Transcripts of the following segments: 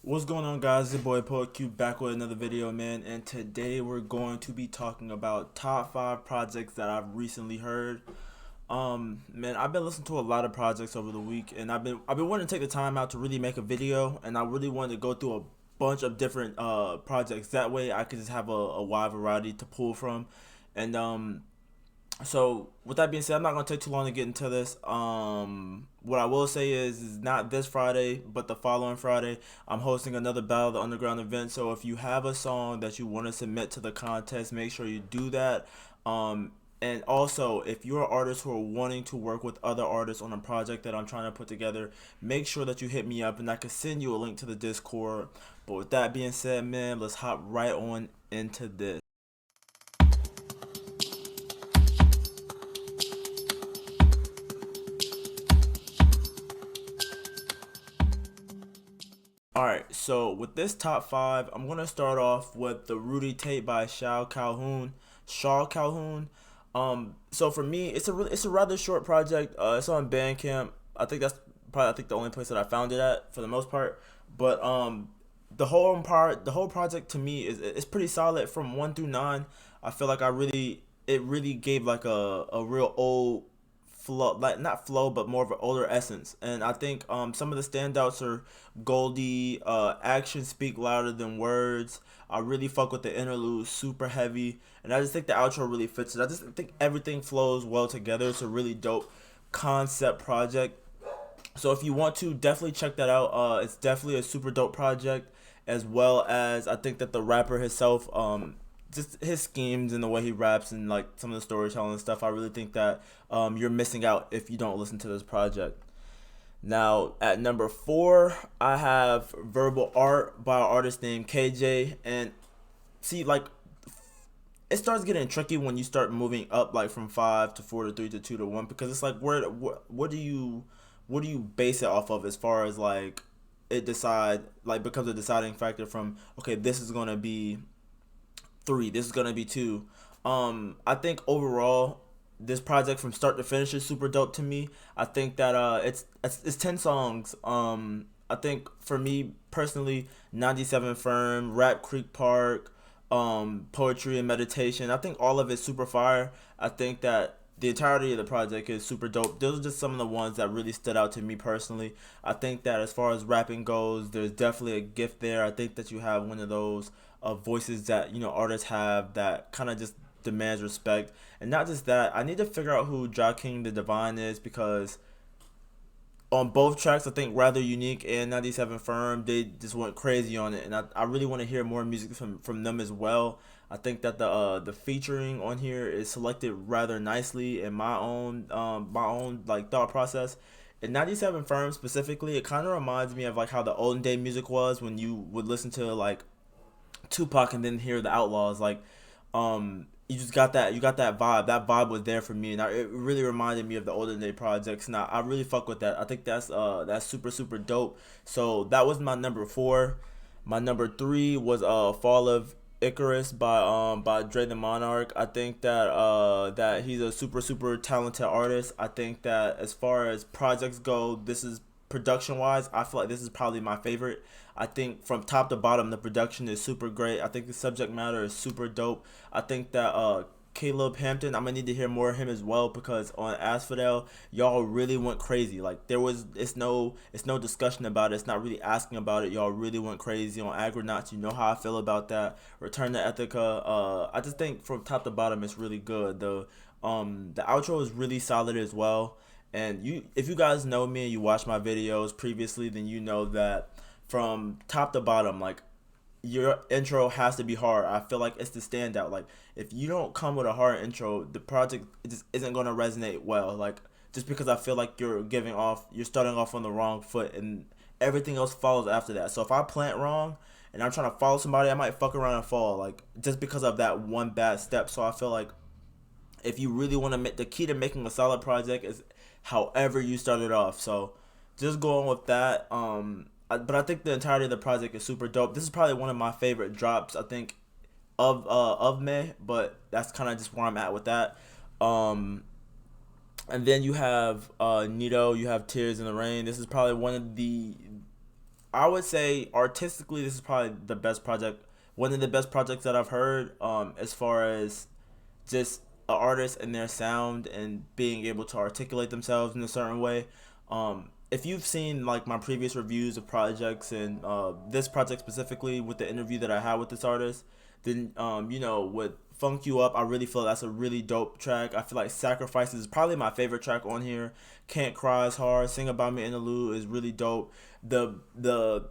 What's going on, guys? It's your boy Poet Q back with another video, man. And today we're going to be talking about top 5 projects that I've recently heard. Man, I've been listening to a lot of projects over the week, and I've been wanting to take the time out to really make a video, and I really wanted to go through a bunch of different projects. That way, I could just have a wide variety to pull from, and so with that being said, I'm not gonna take too long to get into this. What I will say is not this Friday, but the following Friday, I'm hosting another Battle of the Underground event. So if you have a song that you want to submit to the contest, make sure you do that. And also, if you're artists who are wanting to work with other artists on a project that I'm trying to put together, make sure that you hit me up, and I can send you a link to the Discord. But with that being said, man, let's hop right on into this. Alright, so with this top 5, I'm gonna start off with the Rudy tape by Calhoune. Shaw Calhoune. So for me, it's a rather short project. It's on Bandcamp. I think that's probably the only place that I found it at for the most part. But the whole project to me is pretty solid from 1 through 9. I feel like it really gave like a real old flow, like not flow, but more of an older essence. And I think some of the standouts are Goldie, actions speak louder than words. I really fuck with the interlude, super heavy, and I just think the outro really fits it. I just think everything flows well together. It's a really dope concept project. So if you want to, definitely check that out. It's definitely a super dope project, as well as I think that the rapper himself, just his schemes and the way he raps and like some of the storytelling and stuff. I really think that you're missing out if you don't listen to this project. Now at number 4, I have Verbal Art by an artist named KJ, and see, like, it starts getting tricky when you start moving up, like from 5 to 4 to 3 to 2 to 1, because it's like what do you base it off of, as far as like it decide like becomes a deciding factor from, okay, this is gonna be 3, this is gonna be 2. I think overall this project from start to finish is super dope to me. I think that it's 10 songs. I think for me personally, 97 Firm, Rap Creek Park, Poetry and Meditation, I think all of it's super fire. I think that the entirety of the project is super dope. Those are just some of the ones that really stood out to me personally. I think that as far as rapping goes, there's definitely a gift there. I think that you have one of those voices that artists have that kind of just demands respect. And not just that, I need to figure out who King the Divine is, because on both tracks, I think Rather Unique and 97 Firm, they just went crazy on it, and I really want to hear more music from them as well. I think that the featuring on here is selected rather nicely in my own like thought process. And 97 Firm specifically, it kind of reminds me of like how the olden day music was when you would listen to like Tupac and then hear the Outlaws. Like, you just got that, you got that vibe. That vibe was there for me, and it really reminded me of the olden day projects. And I really fuck with that. I think that's super super dope. So that was my number 4. My number 3 was Fall of Icarus by Dre The Monarch. I think that he's a super super talented artist. I think that as far as projects go, this is, production wise, I feel like this is probably my favorite. I think from top to bottom, the production is super great. I think the subject matter is super dope. I think that Caleb Hampton, I'm gonna need to hear more of him as well, because on Asphodel, y'all really went crazy. Like, it's no discussion about it. It's not really asking about it. Y'all really went crazy on Agronauts. You know how I feel about that. Return to Ethica. I just think from top to bottom, it's really good. The outro is really solid as well. And if you guys know me and you watch my videos previously, then you know that from top to bottom, like, your intro has to be hard. I feel like it's the standout. Like, if you don't come with a hard intro, the project just isn't gonna resonate well. Like, just because I feel like you're starting off on the wrong foot, and everything else follows after that. So if I plant wrong and I'm trying to follow somebody, I might fuck around and fall. Like, just because of that one bad step. So I feel like if you really want to make, the key to making a solid project is however you started off. So just going with that. But I think the entirety of the project is super dope. This is probably one of my favorite drops, I think, of May. But that's kind of just where I'm at with that. And then you have Nito. You have Tears in the Rain. This is probably one of the I would say artistically, this is probably the best project, one of the best projects that I've heard. As far as just an artist and their sound and being able to articulate themselves in a certain way. If you've seen like my previous reviews of projects and this project specifically with the interview that I had with this artist, then with Funk You Up, I really feel that's a really dope track. I feel like Sacrifices is probably my favorite track on here. Can't Cry is hard. Sing About Me Interlude is really dope. The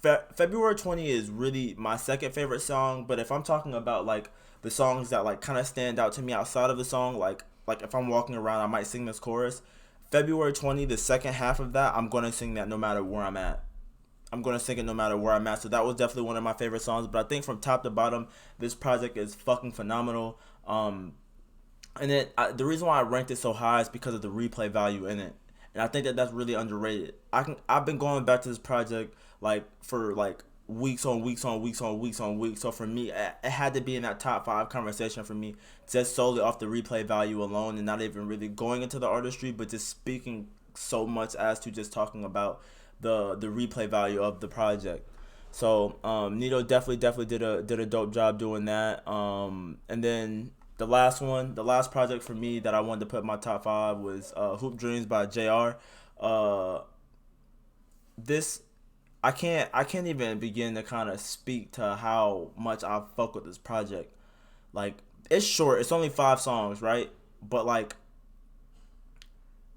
February 20 is really my second favorite song, but if I'm talking about like the songs that like kind of stand out to me outside of the song, like if I'm walking around, I might sing this chorus. February 20, the second half of that, I'm gonna sing that no matter where I'm at. I'm gonna sing it no matter where I'm at. So that was definitely one of my favorite songs. But I think from top to bottom, this project is fucking phenomenal. The reason why I ranked it so high is because of the replay value in it, and I think that that's really underrated. I've been going back to this project like for like weeks on weeks on weeks on weeks on weeks. So for me, it had to be in that top five conversation for me, just solely off the replay value alone, and not even really going into the artistry, but just speaking so much as to just talking about the replay value of the project. So Nito definitely did a dope job doing that. And then the last project for me that I wanted to put in my top five was Hoop Dreams by Jr. Uh, this I can't even begin to kind of speak to how much I fuck with this project. Like it's short, it's only 5 songs, right? But like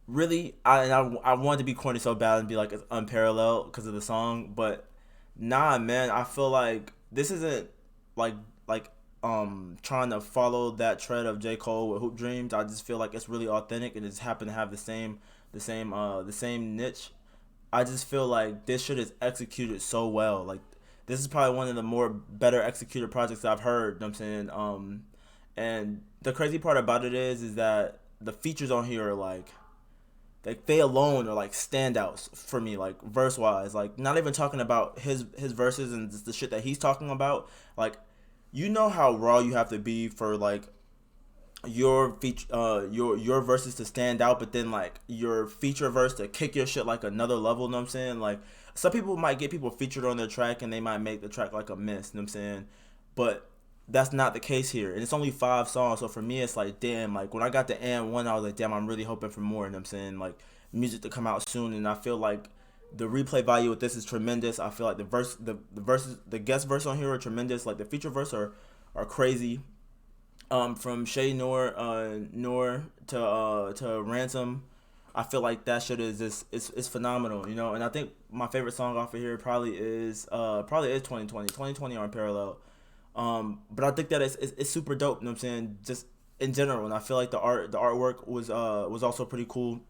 really, I wanted to be corny so bad and be like it's unparalleled because of the song, but nah, man, I feel like this isn't like like trying to follow that tread of J. Cole with Hoop Dreams. I just feel like it's really authentic and it just happened to have the same niche. I just feel like this shit is executed so well. Like this is probably one of the more better executed projects I've heard. You know what I'm saying, and the crazy part about it is that the features on here are like they alone are like standouts for me, like verse wise. Like not even talking about his verses and the shit that he's talking about. Like you know how raw you have to be for like your verses to stand out, but then like your feature verse to kick your shit like another level. You know what I'm saying? Like some people might get people featured on their track and they might make the track like a miss. You know what I'm saying? But that's not the case here, and it's only 5 songs. So for me, it's like damn. Like when I got to and one, I was like damn. I'm really hoping for more. You know what I'm saying? Like music to come out soon, and I feel like the replay value with this is tremendous. I feel like the verses, the guest verse on here are tremendous. Like the feature verse are crazy. From Shay Noor to Ransom, I feel like that shit is just it's phenomenal, you know. And I think my favorite song off of here probably is 2020 on Parallel. But I think that it's super dope. You know what I'm saying? Just in general, and I feel like the artwork was also pretty cool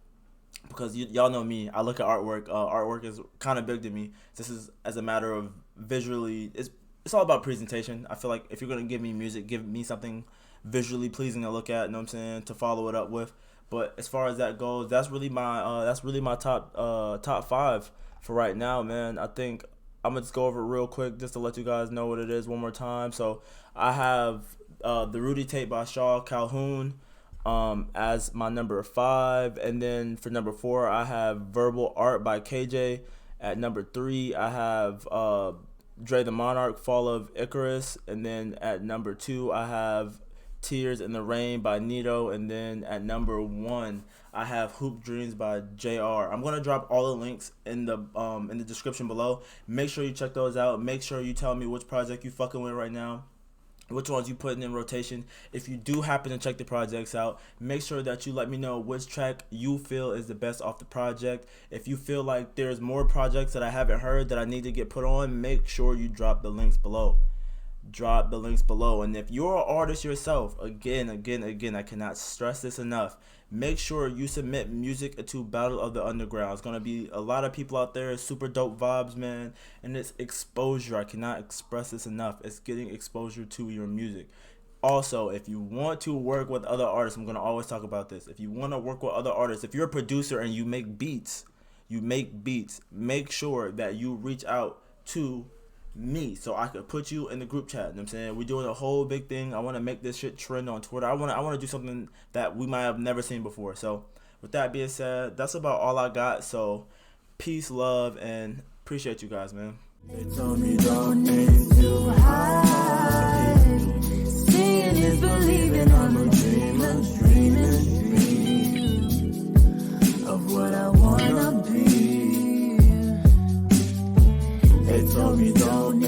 because y'all know me. I look at artwork. Artwork is kind of big to me. This is as a matter of visually. It's all about presentation. I feel like if you're gonna give me music, give me something visually pleasing to look at. You know what I'm saying? To follow it up with. But as far as that goes, that's really my top five for right now, man. I think I'm gonna just go over it real quick just to let you guys know what it is one more time. So I have the Rudy tape by Shaw Calhoune as my number five, and then for number four I have Verbal Art by KJ. At number three I have Dre the Monarch Fall of Icarus, and then at number two I have Tears in the Rain by Nito, and then at number one I have Hoop Dreams by JR. I'm gonna drop all the links in the description below. Make sure you check those out. Make sure you tell me which project you fucking with right now, which ones you putting in rotation. If you do happen to check the projects out, make sure that you let me know which track you feel is the best off the project. If you feel like there's more projects that I haven't heard that I need to get put on, make sure you drop the links below. Drop the links below. And if you're an artist yourself, again, I cannot stress this enough. Make sure you submit music to Battle of the Underground. It's gonna be a lot of people out there, super dope vibes, man. And it's exposure. I cannot express this enough. It's getting exposure to your music. Also, if you want to work with other artists, I'm gonna always talk about this. If you want to work with other artists, if you're a producer and you make beats, make sure that you reach out to me so I could put you in the group chat. You know what I'm saying? We're doing a whole big thing. I want to make this shit trend on Twitter. I want to do something that we might have never seen before. So with that being said, that's about all I got. So peace, love, and Appreciate you guys, man. They told me don't aim too high. Seeing is believing. I'm a dreamer, dream of what I wanna be. They told me don't